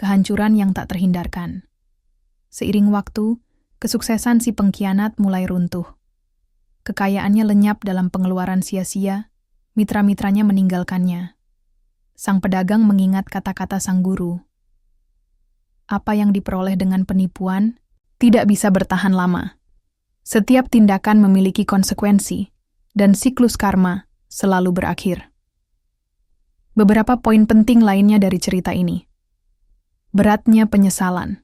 kehancuran yang tak terhindarkan. Seiring waktu, kesuksesan si pengkhianat mulai runtuh. Kekayaannya lenyap dalam pengeluaran sia-sia, mitra-mitranya meninggalkannya. Sang pedagang mengingat kata-kata sang guru. Apa yang diperoleh dengan penipuan tidak bisa bertahan lama. Setiap tindakan memiliki konsekuensi, dan siklus karma selalu berakhir. Beberapa poin penting lainnya dari cerita ini. Beratnya penyesalan.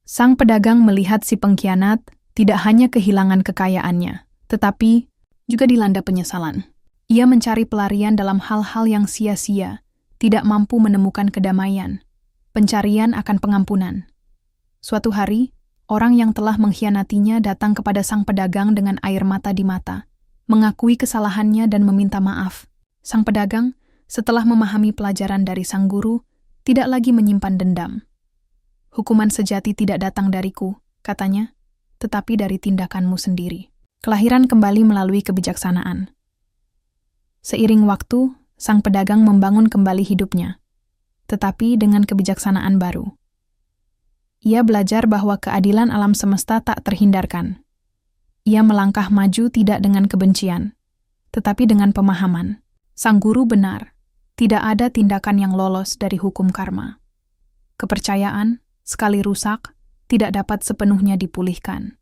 Sang pedagang melihat si pengkhianat tidak hanya kehilangan kekayaannya, tetapi juga dilanda penyesalan. Ia mencari pelarian dalam hal-hal yang sia-sia, tidak mampu menemukan kedamaian, pencarian akan pengampunan. Suatu hari, orang yang telah mengkhianatinya datang kepada sang pedagang dengan air mata di mata, mengakui kesalahannya dan meminta maaf. Sang pedagang, setelah memahami pelajaran dari sang guru, tidak lagi menyimpan dendam. Hukuman sejati tidak datang dariku, katanya, tetapi dari tindakanmu sendiri. Kelahiran kembali melalui kebijaksanaan. Seiring waktu, sang pedagang membangun kembali hidupnya, tetapi dengan kebijaksanaan baru. Ia belajar bahwa keadilan alam semesta tak terhindarkan. Ia melangkah maju tidak dengan kebencian, tetapi dengan pemahaman. Sang guru benar. Tidak ada tindakan yang lolos dari hukum karma. Kepercayaan, sekali rusak, tidak dapat sepenuhnya dipulihkan.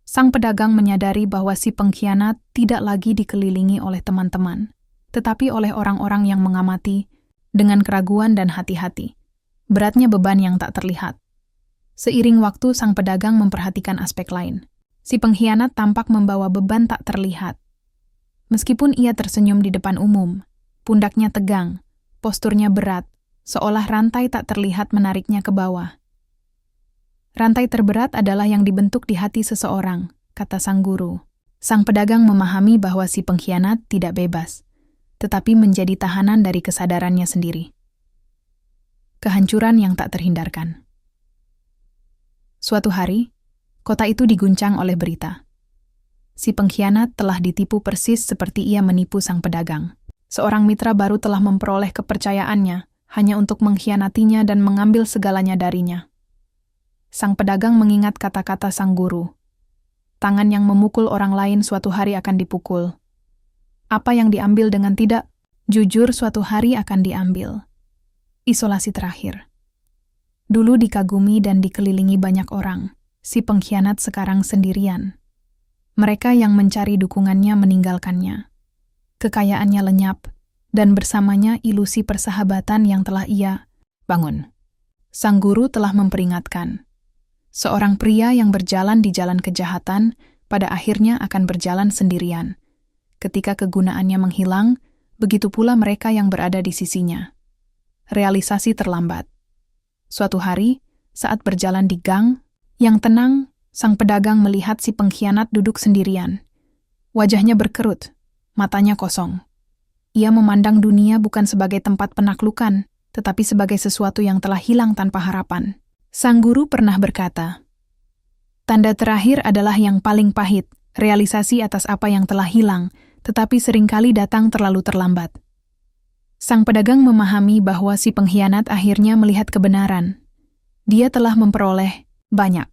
Sang pedagang menyadari bahwa si pengkhianat tidak lagi dikelilingi oleh teman-teman, tetapi oleh orang-orang yang mengamati dengan keraguan dan hati-hati. Beratnya beban yang tak terlihat. Seiring waktu, sang pedagang memperhatikan aspek lain. Si pengkhianat tampak membawa beban tak terlihat. Meskipun ia tersenyum di depan umum, pundaknya tegang, posturnya berat, seolah rantai tak terlihat menariknya ke bawah. Rantai terberat adalah yang dibentuk di hati seseorang, kata sang guru. Sang pedagang memahami bahwa si pengkhianat tidak bebas, tetapi menjadi tahanan dari kesadarannya sendiri. Kehancuran yang tak terhindarkan. Suatu hari, kota itu diguncang oleh berita. Si pengkhianat telah ditipu persis seperti ia menipu sang pedagang. Seorang mitra baru telah memperoleh kepercayaannya hanya untuk mengkhianatinya dan mengambil segalanya darinya. Sang pedagang mengingat kata-kata sang guru. Tangan yang memukul orang lain suatu hari akan dipukul. Apa yang diambil dengan tidak jujur suatu hari akan diambil. Isolasi terakhir. Dulu dikagumi dan dikelilingi banyak orang, si pengkhianat sekarang sendirian. Mereka yang mencari dukungannya meninggalkannya. Kekayaannya lenyap, dan bersamanya ilusi persahabatan yang telah ia bangun. Sang guru telah memperingatkan. Seorang pria yang berjalan di jalan kejahatan pada akhirnya akan berjalan sendirian. Ketika kegunaannya menghilang, begitu pula mereka yang berada di sisinya. Realisasi terlambat. Suatu hari, saat berjalan di gang yang tenang, sang pedagang melihat si pengkhianat duduk sendirian. Wajahnya berkerut, matanya kosong. Ia memandang dunia bukan sebagai tempat penaklukan, tetapi sebagai sesuatu yang telah hilang tanpa harapan. Sang guru pernah berkata, "Tanda terakhir adalah yang paling pahit, realisasi atas apa yang telah hilang, tetapi seringkali datang terlalu terlambat." Sang pedagang memahami bahwa si pengkhianat akhirnya melihat kebenaran. Dia telah memperoleh banyak,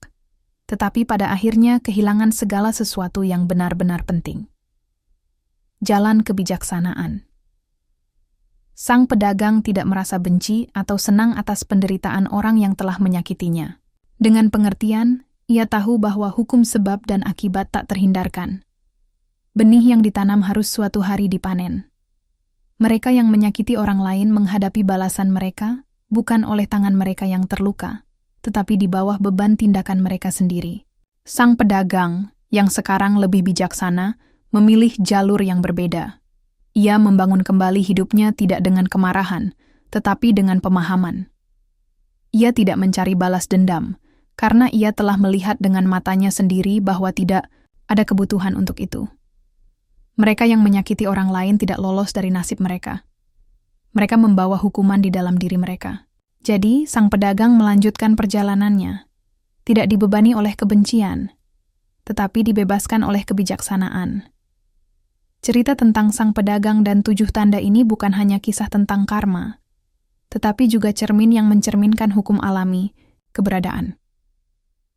tetapi pada akhirnya kehilangan segala sesuatu yang benar-benar penting. Jalan kebijaksanaan. Sang pedagang tidak merasa benci atau senang atas penderitaan orang yang telah menyakitinya. Dengan pengertian, ia tahu bahwa hukum sebab dan akibat tak terhindarkan. Benih yang ditanam harus suatu hari dipanen. Mereka yang menyakiti orang lain menghadapi balasan mereka bukan oleh tangan mereka yang terluka, tetapi di bawah beban tindakan mereka sendiri. Sang pedagang, yang sekarang lebih bijaksana, memilih jalur yang berbeda. Ia membangun kembali hidupnya tidak dengan kemarahan, tetapi dengan pemahaman. Ia tidak mencari balas dendam, karena ia telah melihat dengan matanya sendiri bahwa tidak ada kebutuhan untuk itu. Mereka yang menyakiti orang lain tidak lolos dari nasib mereka. Mereka membawa hukuman di dalam diri mereka. Jadi, sang pedagang melanjutkan perjalanannya, tidak dibebani oleh kebencian, tetapi dibebaskan oleh kebijaksanaan. Cerita tentang sang pedagang dan 7 tanda ini bukan hanya kisah tentang karma, tetapi juga cermin yang mencerminkan hukum alami, keberadaan.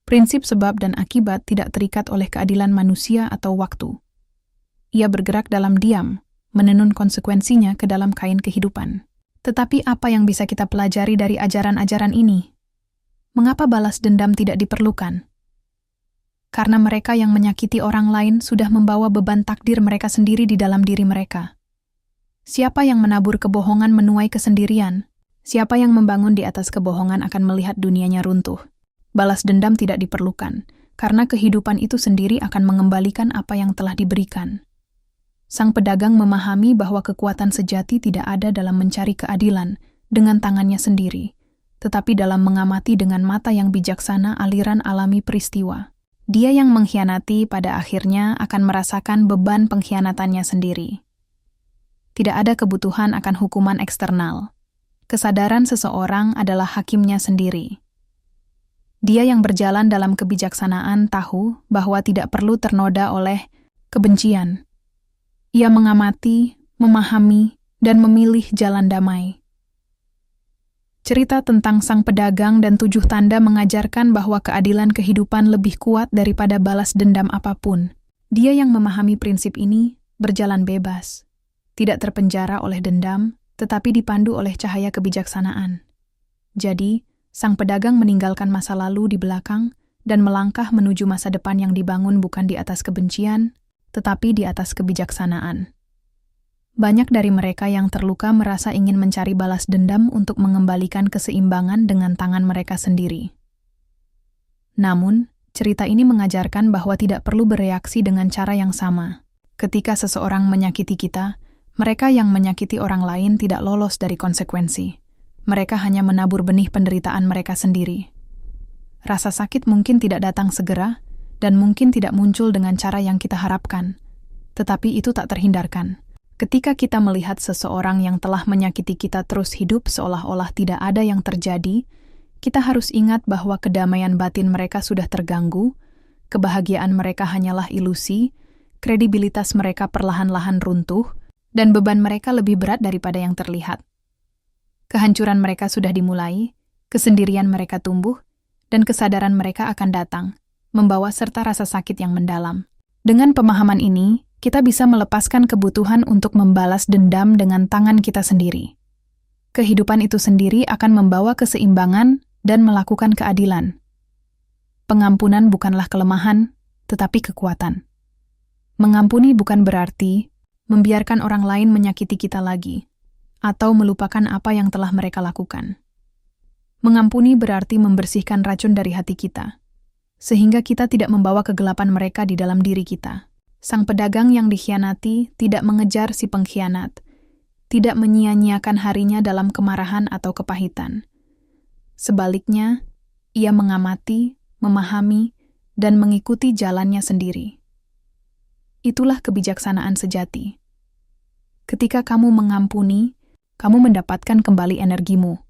Prinsip sebab dan akibat tidak terikat oleh keadilan manusia atau waktu. Ia bergerak dalam diam, menenun konsekuensinya ke dalam kain kehidupan. Tetapi apa yang bisa kita pelajari dari ajaran-ajaran ini? Mengapa balas dendam tidak diperlukan? Karena mereka yang menyakiti orang lain sudah membawa beban takdir mereka sendiri di dalam diri mereka. Siapa yang menabur kebohongan menuai kesendirian. Siapa yang membangun di atas kebohongan akan melihat dunianya runtuh. Balas dendam tidak diperlukan, karena kehidupan itu sendiri akan mengembalikan apa yang telah diberikan. Sang pedagang memahami bahwa kekuatan sejati tidak ada dalam mencari keadilan dengan tangannya sendiri, tetapi dalam mengamati dengan mata yang bijaksana aliran alami peristiwa. Dia yang mengkhianati pada akhirnya akan merasakan beban pengkhianatannya sendiri. Tidak ada kebutuhan akan hukuman eksternal. Kesadaran seseorang adalah hakimnya sendiri. Dia yang berjalan dalam kebijaksanaan tahu bahwa tidak perlu ternoda oleh kebencian. Ia mengamati, memahami, dan memilih jalan damai. Cerita tentang sang pedagang dan 7 tanda mengajarkan bahwa keadilan kehidupan lebih kuat daripada balas dendam apapun. Dia yang memahami prinsip ini berjalan bebas, tidak terpenjara oleh dendam, tetapi dipandu oleh cahaya kebijaksanaan. Jadi, sang pedagang meninggalkan masa lalu di belakang dan melangkah menuju masa depan yang dibangun bukan di atas kebencian, tetapi di atas kebijaksanaan. Banyak dari mereka yang terluka merasa ingin mencari balas dendam untuk mengembalikan keseimbangan dengan tangan mereka sendiri. Namun, cerita ini mengajarkan bahwa tidak perlu bereaksi dengan cara yang sama. Ketika seseorang menyakiti kita, mereka yang menyakiti orang lain tidak lolos dari konsekuensi. Mereka hanya menabur benih penderitaan mereka sendiri. Rasa sakit mungkin tidak datang segera, dan mungkin tidak muncul dengan cara yang kita harapkan. Tetapi itu tak terhindarkan. Ketika kita melihat seseorang yang telah menyakiti kita terus hidup seolah-olah tidak ada yang terjadi, kita harus ingat bahwa kedamaian batin mereka sudah terganggu, kebahagiaan mereka hanyalah ilusi, kredibilitas mereka perlahan-lahan runtuh, dan beban mereka lebih berat daripada yang terlihat. Kehancuran mereka sudah dimulai, kesendirian mereka tumbuh, dan kesadaran mereka akan datang, membawa serta rasa sakit yang mendalam. Dengan pemahaman ini, kita bisa melepaskan kebutuhan untuk membalas dendam dengan tangan kita sendiri. Kehidupan itu sendiri akan membawa keseimbangan dan melakukan keadilan. Pengampunan bukanlah kelemahan, tetapi kekuatan. Mengampuni bukan berarti membiarkan orang lain menyakiti kita lagi, atau melupakan apa yang telah mereka lakukan. Mengampuni berarti membersihkan racun dari hati kita, sehingga kita tidak membawa kegelapan mereka di dalam diri kita. Sang pedagang yang dikhianati tidak mengejar si pengkhianat, tidak menyia-nyiakan harinya dalam kemarahan atau kepahitan. Sebaliknya, ia mengamati, memahami, dan mengikuti jalannya sendiri. Itulah kebijaksanaan sejati. Ketika kamu mengampuni, kamu mendapatkan kembali energimu.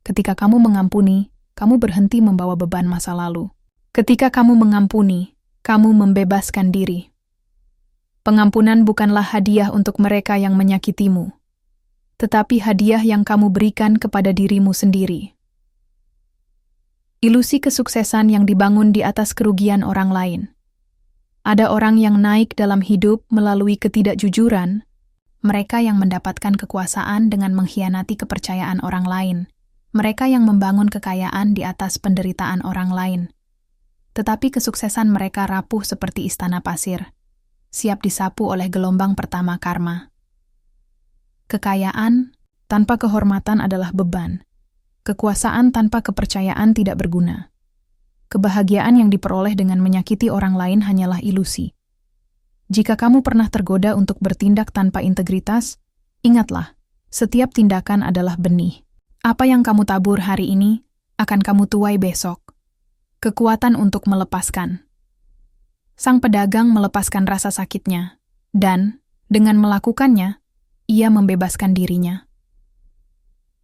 Ketika kamu mengampuni, kamu berhenti membawa beban masa lalu. Ketika kamu mengampuni, kamu membebaskan diri. Pengampunan bukanlah hadiah untuk mereka yang menyakitimu, tetapi hadiah yang kamu berikan kepada dirimu sendiri. Ilusi kesuksesan yang dibangun di atas kerugian orang lain. Ada orang yang naik dalam hidup melalui ketidakjujuran, mereka yang mendapatkan kekuasaan dengan mengkhianati kepercayaan orang lain, mereka yang membangun kekayaan di atas penderitaan orang lain. Tetapi kesuksesan mereka rapuh seperti istana pasir, siap disapu oleh gelombang pertama karma. Kekayaan tanpa kehormatan adalah beban. Kekuasaan tanpa kepercayaan tidak berguna. Kebahagiaan yang diperoleh dengan menyakiti orang lain hanyalah ilusi. Jika kamu pernah tergoda untuk bertindak tanpa integritas, ingatlah, setiap tindakan adalah benih. Apa yang kamu tabur hari ini, akan kamu tuai besok. Kekuatan untuk melepaskan. Sang pedagang melepaskan rasa sakitnya, dan, dengan melakukannya, ia membebaskan dirinya.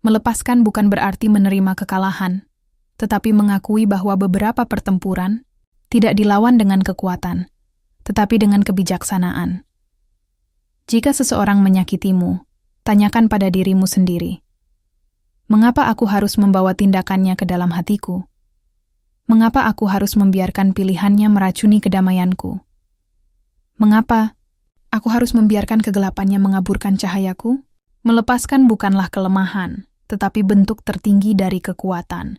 Melepaskan bukan berarti menerima kekalahan, tetapi mengakui bahwa beberapa pertempuran tidak dilawan dengan kekuatan, tetapi dengan kebijaksanaan. Jika seseorang menyakitimu, tanyakan pada dirimu sendiri, Mengapa aku harus membawa tindakannya ke dalam hatiku? Mengapa aku harus membiarkan pilihannya meracuni kedamaianku? Mengapa aku harus membiarkan kegelapannya mengaburkan cahayaku? Melepaskan bukanlah kelemahan, tetapi bentuk tertinggi dari kekuatan.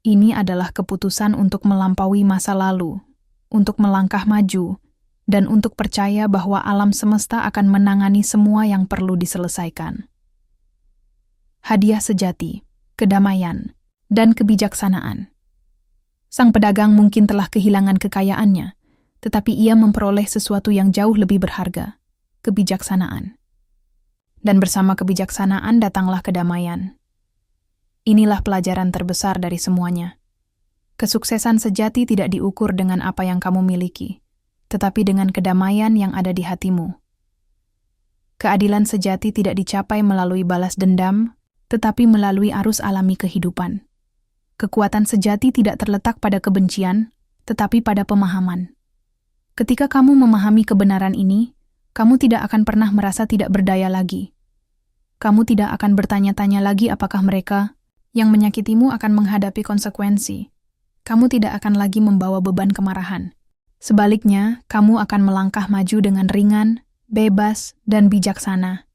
Ini adalah keputusan untuk melampaui masa lalu, untuk melangkah maju, dan untuk percaya bahwa alam semesta akan menangani semua yang perlu diselesaikan. Hadiah sejati, kedamaian, dan kebijaksanaan. Sang pedagang mungkin telah kehilangan kekayaannya, tetapi ia memperoleh sesuatu yang jauh lebih berharga, kebijaksanaan. Dan bersama kebijaksanaan datanglah kedamaian. Inilah pelajaran terbesar dari semuanya. Kesuksesan sejati tidak diukur dengan apa yang kamu miliki, tetapi dengan kedamaian yang ada di hatimu. Keadilan sejati tidak dicapai melalui balas dendam, tetapi melalui arus alami kehidupan. Kekuatan sejati tidak terletak pada kebencian, tetapi pada pemahaman. Ketika kamu memahami kebenaran ini, kamu tidak akan pernah merasa tidak berdaya lagi. Kamu tidak akan bertanya-tanya lagi apakah mereka yang menyakitimu akan menghadapi konsekuensi. Kamu tidak akan lagi membawa beban kemarahan. Sebaliknya, kamu akan melangkah maju dengan ringan, bebas, dan bijaksana.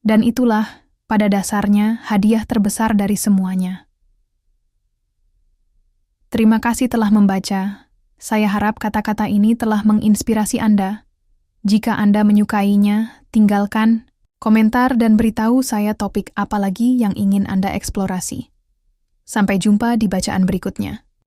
Dan itulah, pada dasarnya, hadiah terbesar dari semuanya. Terima kasih telah membaca. Saya harap kata-kata ini telah menginspirasi Anda. Jika Anda menyukainya, tinggalkan komentar dan beritahu saya topik apa lagi yang ingin Anda eksplorasi. Sampai jumpa di bacaan berikutnya.